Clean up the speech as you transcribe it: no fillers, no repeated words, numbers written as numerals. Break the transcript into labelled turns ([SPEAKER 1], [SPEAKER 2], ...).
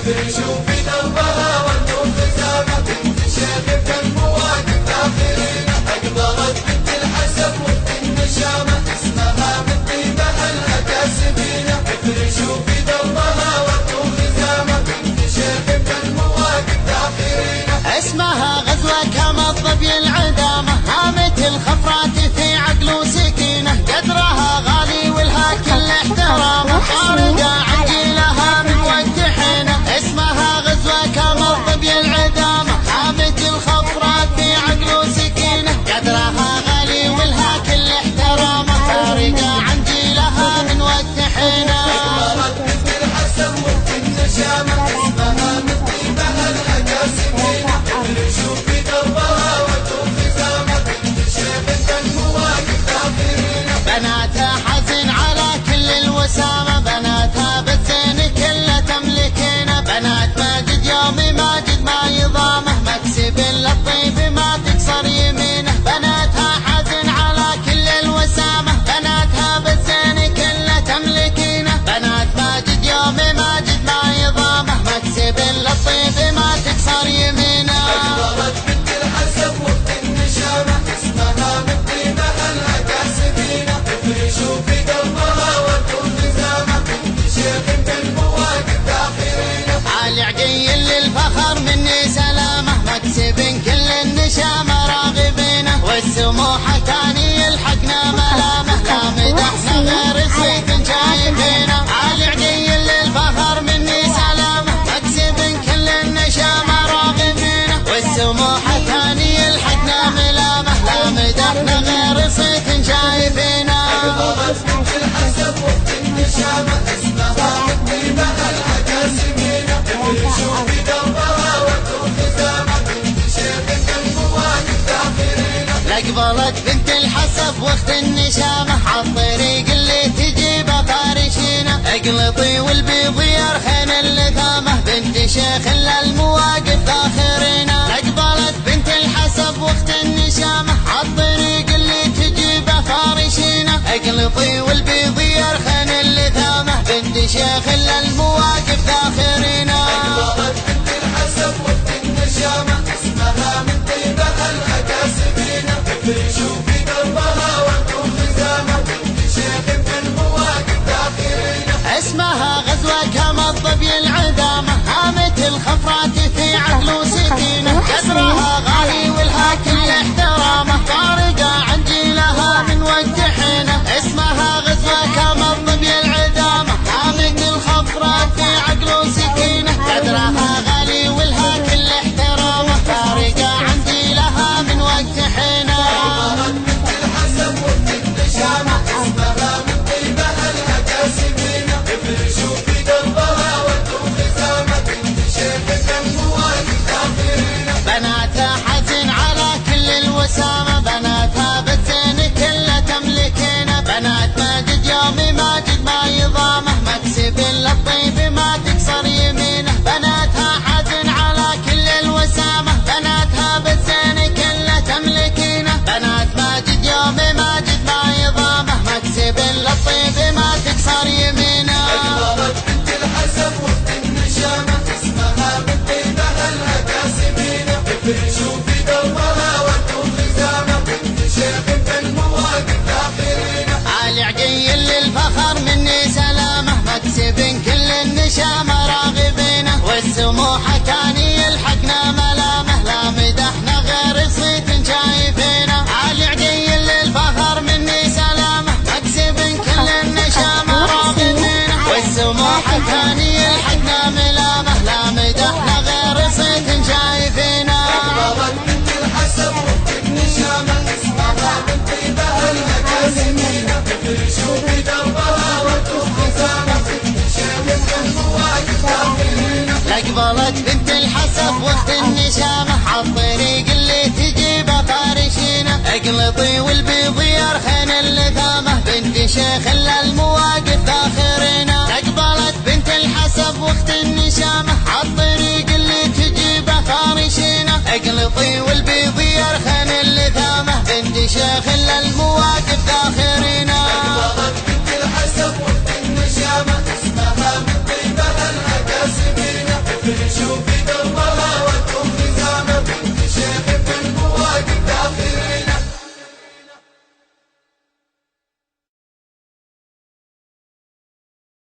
[SPEAKER 1] شوفي دربها والنور ختامه بنت شيخ كالمواقف داخلين أقبلت بنت الحسب وقت النشامة اسمها من طيبها الأكاسبينة شوفي دربها والنور ختامه بنت شيخ كالمواقف داخلين
[SPEAKER 2] اسمها غزوة كما الظبي العدامة هامت الخفرات في عقل وسكينة قدرها غالي ولها كل احترامه خارجة عن جيلها من وقت حينه اسمها غزوة كما الظبي العدامة هامت الخفرات في عقل وسكينة قدرها غالي ولها كل احترامه خارجة عن جيلها من وقت حينه
[SPEAKER 1] أقبلت بنت الحسب وقت النشامة اسمها من طيبها الأكاسبينة شوفي دربها والنور ختامه بنت شيخ كالمواقف داخلين
[SPEAKER 2] بناتها حزن على كل الوسامة بناتها بالزين كله تملكينه بنات ماجد يومي ماجد ما يضامه مكسب للطيب ما تكسر يمينه بناتها حزن على كل الوسامة بناتها بالزين كله تملكينه بنات ماجد يومي ماجد ما يضامه مكسب للطيب ما تكسر يمينه
[SPEAKER 1] أقبلت بنت الحسب وقت النشامة اسمها من طيبها الأكاسبينة شوفي دربها والنور ختامه بنت شيخ كالمواقف داخلين
[SPEAKER 2] عالي عقيل للفخر مني سلامه مكسب كل النشامة راغبينه والسموحة تاني يلحقنا ملامه لا مدحنا غير سويت شايفينه عالي عقيل للفخر مني سلامه مكسب كل النشامة راغبينه والسموحة تاني يلحقنا ملامه لا مدحنا غير سويت شايفينه
[SPEAKER 1] أقبلت بنت الحسب وقت النشامة اسمها من طيبها الأكاسبينة شوفي دربها والنور ختامه بنت شيخ كالمواقف داخلين
[SPEAKER 2] لقبلت بنت الحسب وقت النشامة عالطريق اللي تجيبه فارشينه اقلطي والبيض يرخين اللثامة بنت شيخ للمواقف داخرينه لقبلت بنت الحسب وقت النشامة عالطريق اللي تجيبه فارشينه اقلطي والبيض يرخين اللثامة بنت شيخ للمواقف داخرينه
[SPEAKER 1] أقبلت بنت الحسب وقت النشامة اسمها من طيبها الأكاسبينة شوفي دربها والنور ختامه بنت شيخ كالمواقف داخلين
[SPEAKER 2] اسمها غزوة كما الظبي العدامة هامت الخفرات في عقل وسكينة قدرها غالي ولها كل احترامه فارقة عن جيلها من وقت حينه اسمها غزوة كما الظبي العدامة هامت الخفرات في عقل وسكينة قدرها غالي ولها كل احترامه فارقة عن جيلها من وقت حينه
[SPEAKER 1] أقبلت بنت الحسب وقت النشامة اسمها من طيبها الأكاسبينة شوفي دربها والنور ختامه بنت شيخ كالمواقف داخلين
[SPEAKER 2] بناتها حزن على كل الوسامة بناتها بالزين كله تملكينه بنات ماجد يومي ماجد ما يضامه مكسب للطيب ما تكسر يمينه بناتها حزن على كل الوسامة بناتها بالزين كله تملكينه بنات ماجد يومي ماجد ما يضامه مكسب للطيب ما تكسر يمينه
[SPEAKER 1] أقبلت بنت الحسب وقت النشامة اسمها من طيبها الأكاسبينة شوفي دربها والنور ختامه بنت شيخ كالمواقف داخلين
[SPEAKER 2] عالي عقيل للفخر مني سلامه مكسب كل النشامة راغبينه والسموحة تاني يلحقنا ملامه لا مدحنا غير صيت شايفينه عالي عقيل للفخر مني سلامه مكسب كل النشامة راغبينه والسموحة تاني يلحقنا ملامه لا مدحنا غير صيت شايفينه
[SPEAKER 1] أقبلت بنت الحسب وقت النشامة اسمها من طيبها الأكاسبينة شوفي دربها والنور ختامه بنت شيخ كالمواقف داخلين
[SPEAKER 2] لقبلت بنت الحسب وقت النشامة عالطريق اللي تجيبه فارشينه اقلطي والبيض يرخين اللثامة بنت شيخ للمواقف داخرينه لقبلت بنت الحسب وقت النشامة عالطريق اللي تجيبه فارشينه اقلطي والبيض يرخين اللثامة بنت شيخ للمواقف